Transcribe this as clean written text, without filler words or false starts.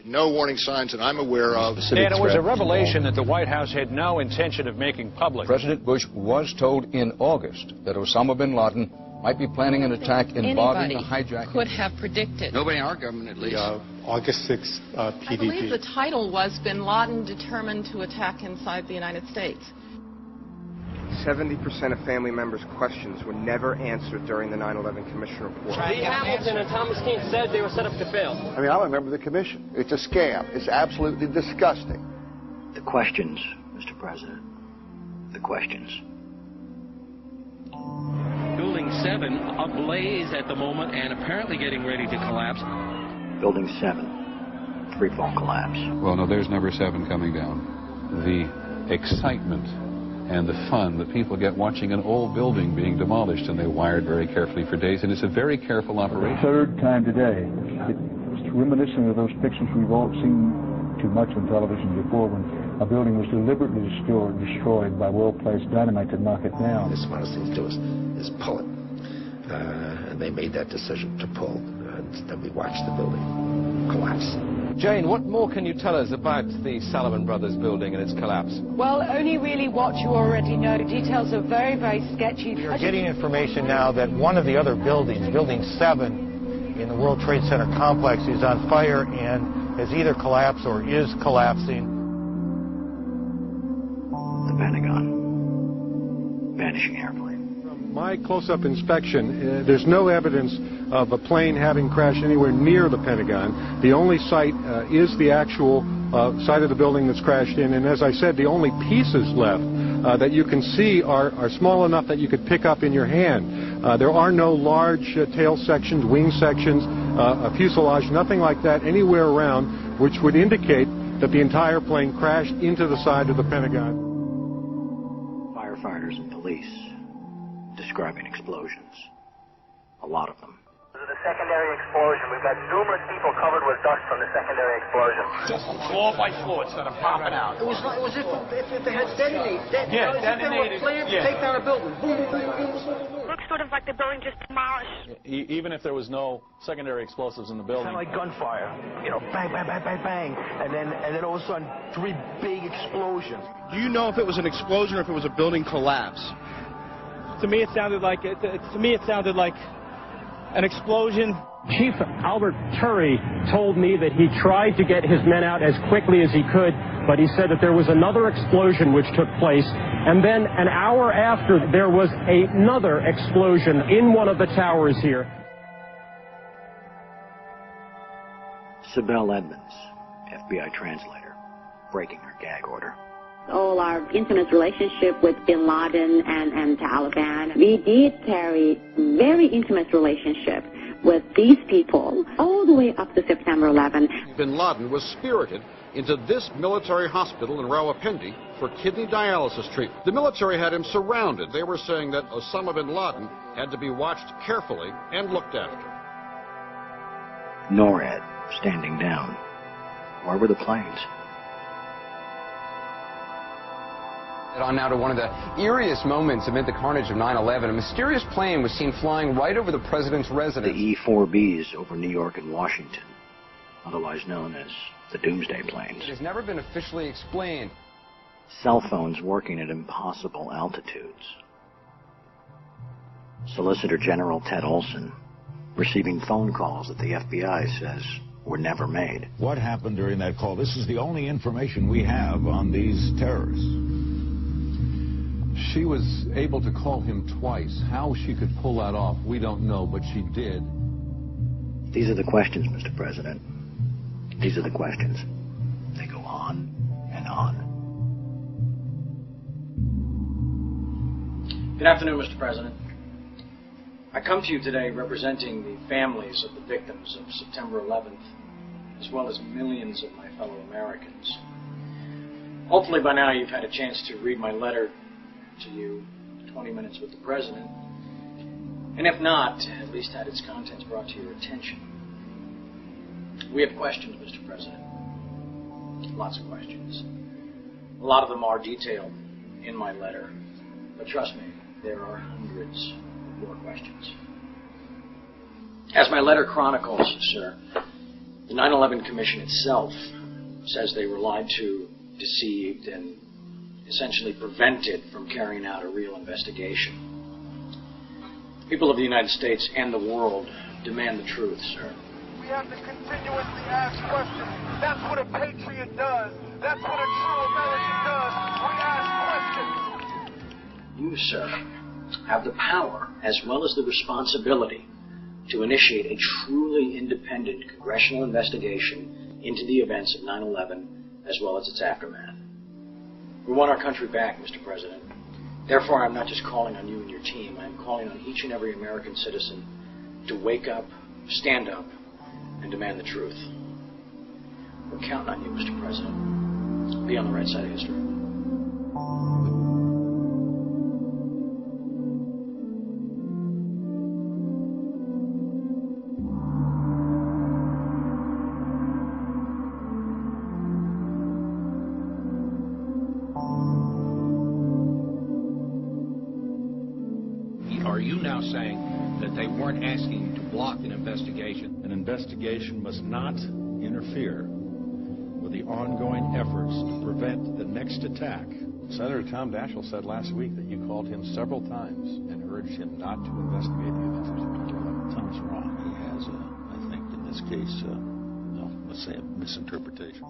No warning signs that I'm aware of. And it was a revelation that the White House had no intention of making public. President Bush was told in August that Osama bin Laden might be planning an attack involving a hijack. Could have predicted. Nobody in our government, at least. August 6th, PDP. I believe the title was Bin Laden Determined to Attack Inside the United States. 70% of family members' questions were never answered during the 9/11 Commission report. Lee Hamilton and Thomas Keane said they were set up to fail. I mean, I'm a member of the commission. It's a scam. It's absolutely disgusting. The questions, Mr. President. The questions. Building 7 ablaze at the moment and apparently getting ready to collapse. Building 7, freefall collapse. Well, no, there's number 7 coming down. The excitement and the fun that people get watching an old building being demolished, and they wired very carefully for days, and it's a very careful operation. Third time today. It's reminiscent of those pictures we've all seen too much on television before, when a building was deliberately destroyed by well-placed dynamite to knock it down. The smartest thing to do is pull it. And they made that decision to pull. And then we watched the building collapse. Jane, what more can you tell us about the Salomon Brothers building and its collapse? Well, only really what you already know. Details are very, very sketchy. We are getting information now that one of the other buildings, Building 7 in the World Trade Center complex, is on fire and has either collapsed or is collapsing. The Pentagon. Vanishing airplane. My close-up inspection, there's no evidence of a plane having crashed anywhere near the Pentagon. The only site is the actual site of the building that's crashed in, and as I said, the only pieces left that you can see are small enough that you could pick up in your hand. There are no large tail sections, wing sections, a fuselage, nothing like that anywhere around, which would indicate that the entire plane crashed into the side of the Pentagon. Firefighters and police describing explosions. A lot of them. The secondary explosion. We've got numerous people covered with dust from the secondary explosion. Just floor by floor, instead of popping out. It was if they had detonated. Yeah, detonated. Planned to take down a building. Boom, boom, boom, boom, boom. Looks sort of like the building just demolished. Even if there was no secondary explosives in the building. Kind of like gunfire. You know, bang, bang, bang, bang, bang. And then all of a sudden, 3 big explosions. Do you know if it was an explosion or if it was a building collapse? To me, it sounded like an explosion. Chief Albert Turry told me that he tried to get his men out as quickly as he could, but he said that there was another explosion which took place, and then an hour after there was another explosion in one of the towers here. Sibel Edmonds, FBI translator, breaking her gag order. All our intimate relationship with bin Laden and Taliban. We did carry very intimate relationship with these people all the way up to September 11. Bin Laden was spirited into this military hospital in Rawalpindi for kidney dialysis treatment. The military had him surrounded. They were saying that Osama bin Laden had to be watched carefully and looked after. NORAD standing down. Where were the planes? On now to one of the eeriest moments amid the carnage of 9/11. A mysterious plane was seen flying right over the president's residence. The E-4Bs over New York and Washington, otherwise known as the Doomsday planes. It has never been officially explained. Cell phones working at impossible altitudes. Solicitor General Ted Olson receiving phone calls that the FBI says were never made. What happened during that call? This is the only information we have on these terrorists. She was able to call him twice. How she could pull that off, we don't know, but she did. These are the questions, Mr. President. These are the questions. They go on and on. Good afternoon, Mr. President. I come to you today representing the families of the victims of September 11th, as well as millions of my fellow Americans. Hopefully by now you've had a chance to read my letter to you, 20 Minutes with the President, and if not, at least had its contents brought to your attention. We have questions, Mr. President. Lots of questions. A lot of them are detailed in my letter, but trust me, there are hundreds of more questions. As my letter chronicles, sir, The 9/11 Commission itself says they were lied to, deceived, and essentially prevented from carrying out a real investigation. People of the United States and the world demand the truth, sir. We have to continuously ask questions. That's what a patriot does. That's what a true American does. We ask questions. You, sir, have the power as well as the responsibility to initiate a truly independent congressional investigation into the events of 9/11 as well as its aftermath. We want our country back, Mr. President. Therefore, I'm not just calling on you and your team. I'm calling on each and every American citizen to wake up, stand up, and demand the truth. We're counting on you, Mr. President. Be on the right side of history. Are you now saying that they weren't asking to block an investigation? An investigation must not interfere with the ongoing efforts to prevent the next attack. Senator Tom Daschle said last week that you called him several times and urged him not to investigate the events of September 11th. Tom's wrong. He has, I think, in this case, let's say a misinterpretation.